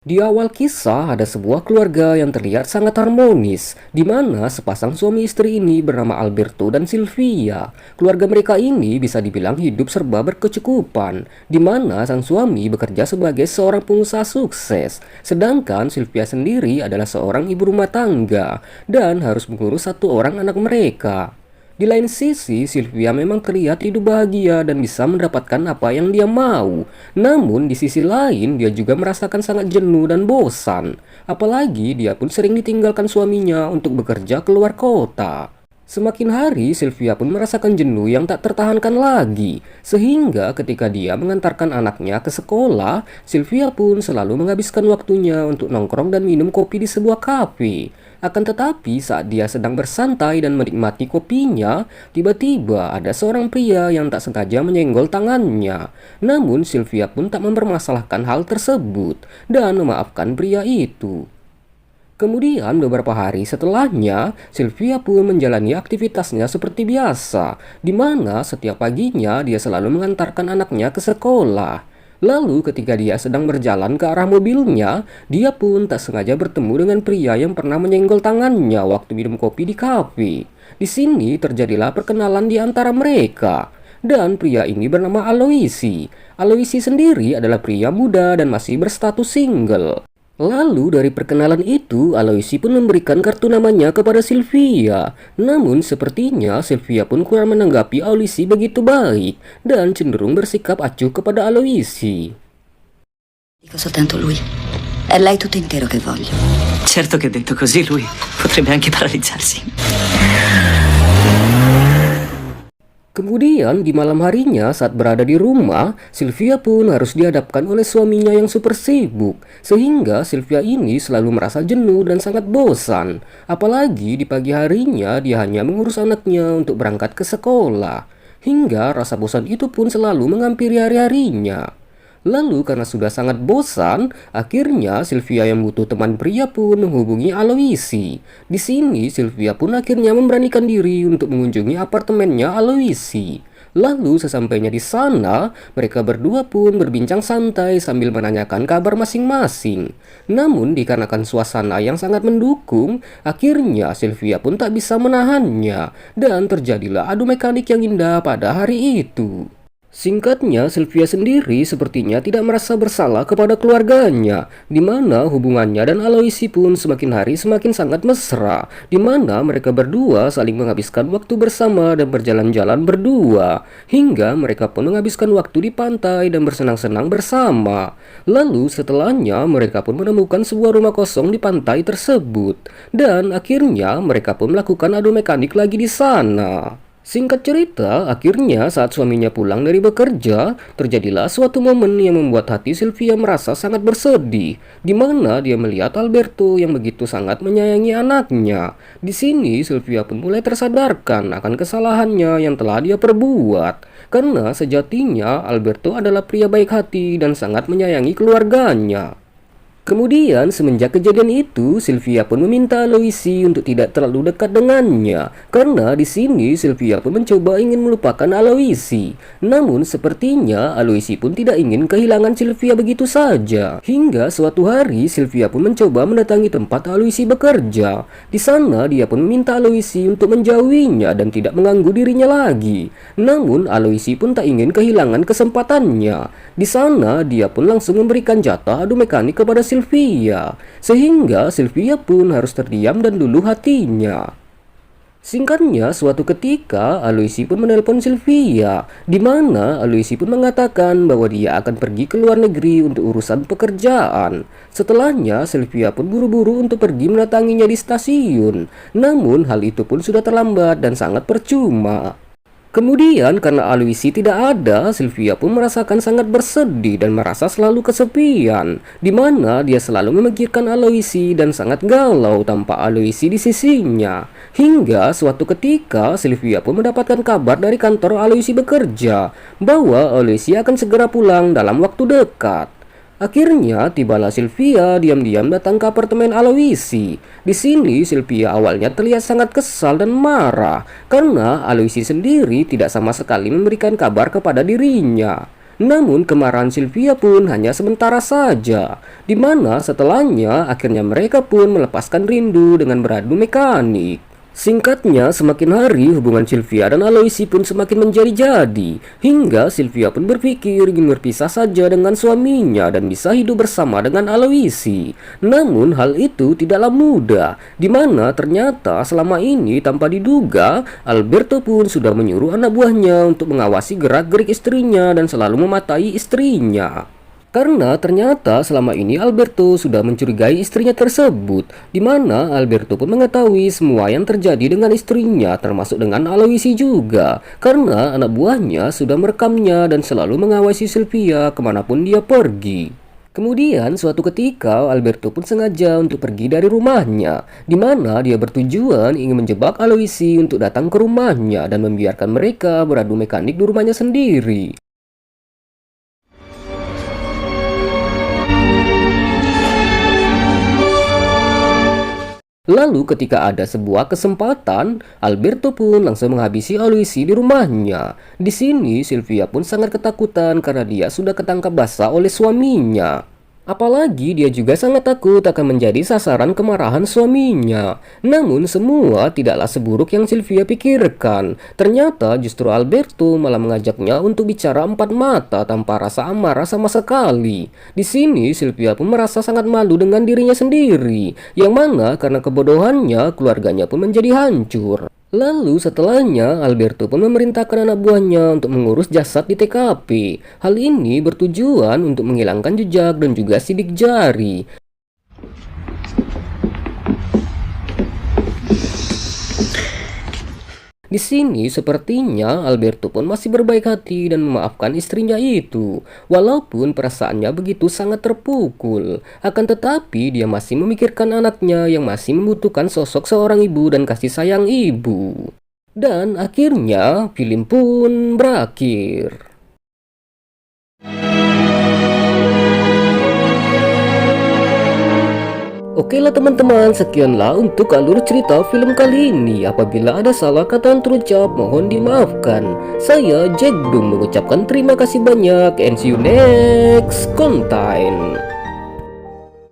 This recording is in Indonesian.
Di awal kisah ada sebuah keluarga yang terlihat sangat harmonis, di mana sepasang suami istri ini bernama Alberto dan Sylvia. Keluarga mereka ini bisa dibilang hidup serba berkecukupan, di mana sang suami bekerja sebagai seorang pengusaha sukses, sedangkan Sylvia sendiri adalah seorang ibu rumah tangga dan harus mengurus satu orang anak mereka. Di lain sisi, Sylvia memang terlihat hidup bahagia dan bisa mendapatkan apa yang dia mau. Namun, di sisi lain, dia juga merasakan sangat jenuh dan bosan. Apalagi, dia pun sering ditinggalkan suaminya untuk bekerja keluar kota. Semakin hari, Sylvia pun merasakan jenuh yang tak tertahankan lagi. Sehingga ketika dia mengantarkan anaknya ke sekolah, Sylvia pun selalu menghabiskan waktunya untuk nongkrong dan minum kopi di sebuah kafe. Akan tetapi saat dia sedang bersantai dan menikmati kopinya, tiba-tiba ada seorang pria yang tak sengaja menyenggol tangannya. Namun Sylvia pun tak mempermasalahkan hal tersebut dan memaafkan pria itu. Kemudian beberapa hari setelahnya, Sylvia pun menjalani aktivitasnya seperti biasa, di mana setiap paginya dia selalu mengantarkan anaknya ke sekolah. Lalu ketika dia sedang berjalan ke arah mobilnya, dia pun tak sengaja bertemu dengan pria yang pernah menyenggol tangannya waktu minum kopi di kafe. Di sini terjadilah perkenalan di antara mereka. Dan pria ini bernama Aloisi. Aloisi sendiri adalah pria muda dan masih berstatus single. Lalu dari perkenalan itu, Aloisi pun memberikan kartu namanya kepada Sylvia. Namun sepertinya Sylvia pun kurang menanggapi Aloisi begitu baik dan cenderung bersikap acuh kepada Aloisi. Dico soltanto lui. È lei tutto intero che voglio. Certo che detto così lui potrebbe anche paralizzarsi. Kemudian di malam harinya saat berada di rumah, Sylvia pun harus dihadapkan oleh suaminya yang super sibuk. Sehingga Sylvia ini selalu merasa jenuh dan sangat bosan. Apalagi di pagi harinya dia hanya mengurus anaknya untuk berangkat ke sekolah. Hingga rasa bosan itu pun selalu menghampiri hari-harinya. Lalu karena sudah sangat bosan, akhirnya Sylvia yang butuh teman pria pun menghubungi Aloisi. Di sini Sylvia pun akhirnya memberanikan diri untuk mengunjungi apartemennya Aloisi. Lalu sesampainya di sana, mereka berdua pun berbincang santai sambil menanyakan kabar masing-masing. Namun dikarenakan suasana yang sangat mendukung, akhirnya Sylvia pun tak bisa menahannya dan terjadilah adu mekanik yang indah pada hari itu. Singkatnya, Sylvia sendiri sepertinya tidak merasa bersalah kepada keluarganya, di mana hubungannya dan Aloisi pun semakin hari semakin sangat mesra, di mana mereka berdua saling menghabiskan waktu bersama dan berjalan-jalan berdua, hingga mereka pun menghabiskan waktu di pantai dan bersenang-senang bersama. Lalu setelahnya mereka pun menemukan sebuah rumah kosong di pantai tersebut, dan akhirnya mereka pun melakukan adu mekanik lagi di sana. Singkat cerita, akhirnya saat suaminya pulang dari bekerja, terjadilah suatu momen yang membuat hati Sylvia merasa sangat bersedih, di mana dia melihat Alberto yang begitu sangat menyayangi anaknya. Di sini Sylvia pun mulai tersadarkan akan kesalahannya yang telah dia perbuat, karena sejatinya Alberto adalah pria baik hati dan sangat menyayangi keluarganya. Kemudian semenjak kejadian itu, Sylvia pun meminta Aloisi untuk tidak terlalu dekat dengannya. Karena di sini Sylvia pun mencoba ingin melupakan Aloisi. Namun sepertinya Aloisi pun tidak ingin kehilangan Sylvia begitu saja. Hingga suatu hari Sylvia pun mencoba mendatangi tempat Aloisi bekerja. Di sana dia pun meminta Aloisi untuk menjauhinya dan tidak mengganggu dirinya lagi. Namun Aloisi pun tak ingin kehilangan kesempatannya. Di sana dia pun langsung memberikan jatah adu mekanik kepada Sylvia, sehingga Sylvia pun harus terdiam dan luluh hatinya. Singkatnya, suatu ketika Aloisi pun menelpon Sylvia, di mana Aloisi pun mengatakan bahwa dia akan pergi ke luar negeri untuk urusan pekerjaan. Setelahnya, Sylvia pun buru-buru untuk pergi mendatanginya di stasiun. Namun hal itu pun sudah terlambat dan sangat percuma. Kemudian karena Aloisi tidak ada, Sylvia pun merasakan sangat bersedih dan merasa selalu kesepian, di mana dia selalu memikirkan Aloisi dan sangat galau tanpa Aloisi di sisinya. Hingga suatu ketika Sylvia pun mendapatkan kabar dari kantor Aloisi bekerja bahwa Aloisi akan segera pulang dalam waktu dekat. Akhirnya tibalah Sylvia diam-diam datang ke apartemen Aloisi. Di sini Sylvia awalnya terlihat sangat kesal dan marah karena Aloisi sendiri tidak sama sekali memberikan kabar kepada dirinya. Namun kemarahan Sylvia pun hanya sementara saja, di mana setelahnya akhirnya mereka pun melepaskan rindu dengan beradu mekanik. Singkatnya, semakin hari hubungan Sylvia dan Aloysi pun semakin menjadi-jadi, hingga Sylvia pun berpikir ingin berpisah saja dengan suaminya dan bisa hidup bersama dengan Aloysi. Namun hal itu tidaklah mudah, di mana ternyata selama ini tanpa diduga, Alberto pun sudah menyuruh anak buahnya untuk mengawasi gerak-gerik istrinya dan selalu mematai istrinya. Karena ternyata selama ini Alberto sudah mencurigai istrinya tersebut, di mana Alberto pun mengetahui semua yang terjadi dengan istrinya, termasuk dengan Aloysi juga, karena anak buahnya sudah merekamnya dan selalu mengawasi Sylvia kemanapun dia pergi. Kemudian suatu ketika Alberto pun sengaja untuk pergi dari rumahnya, di mana dia bertujuan ingin menjebak Aloysi untuk datang ke rumahnya dan membiarkan mereka beradu mekanik di rumahnya sendiri. Lalu ketika ada sebuah kesempatan, Alberto pun langsung menghabisi Aloysi di rumahnya. Di sini Sylvia pun sangat ketakutan karena dia sudah ketangkap basah oleh suaminya. Apalagi dia juga sangat takut akan menjadi sasaran kemarahan suaminya. Namun semua tidaklah seburuk yang Sylvia pikirkan. Ternyata justru Alberto malah mengajaknya untuk bicara empat mata tanpa rasa amarah sama sekali. Di sini Sylvia pun merasa sangat malu dengan dirinya sendiri, yang mana karena kebodohannya keluarganya pun menjadi hancur. Lalu setelahnya Alberto pun memerintahkan anak buahnya untuk mengurus jasad di TKP. Hal ini bertujuan untuk menghilangkan jejak dan juga sidik jari. Di sini sepertinya Alberto pun masih berbaik hati dan memaafkan istrinya itu, walaupun perasaannya begitu sangat terpukul. Akan tetapi dia masih memikirkan anaknya yang masih membutuhkan sosok seorang ibu dan kasih sayang ibu. Dan akhirnya film pun berakhir. Oke lah teman-teman, sekianlah untuk alur cerita film kali ini. Apabila ada salah kata yang terucap, mohon dimaafkan. Saya Jack Doom mengucapkan terima kasih banyak and see you next content.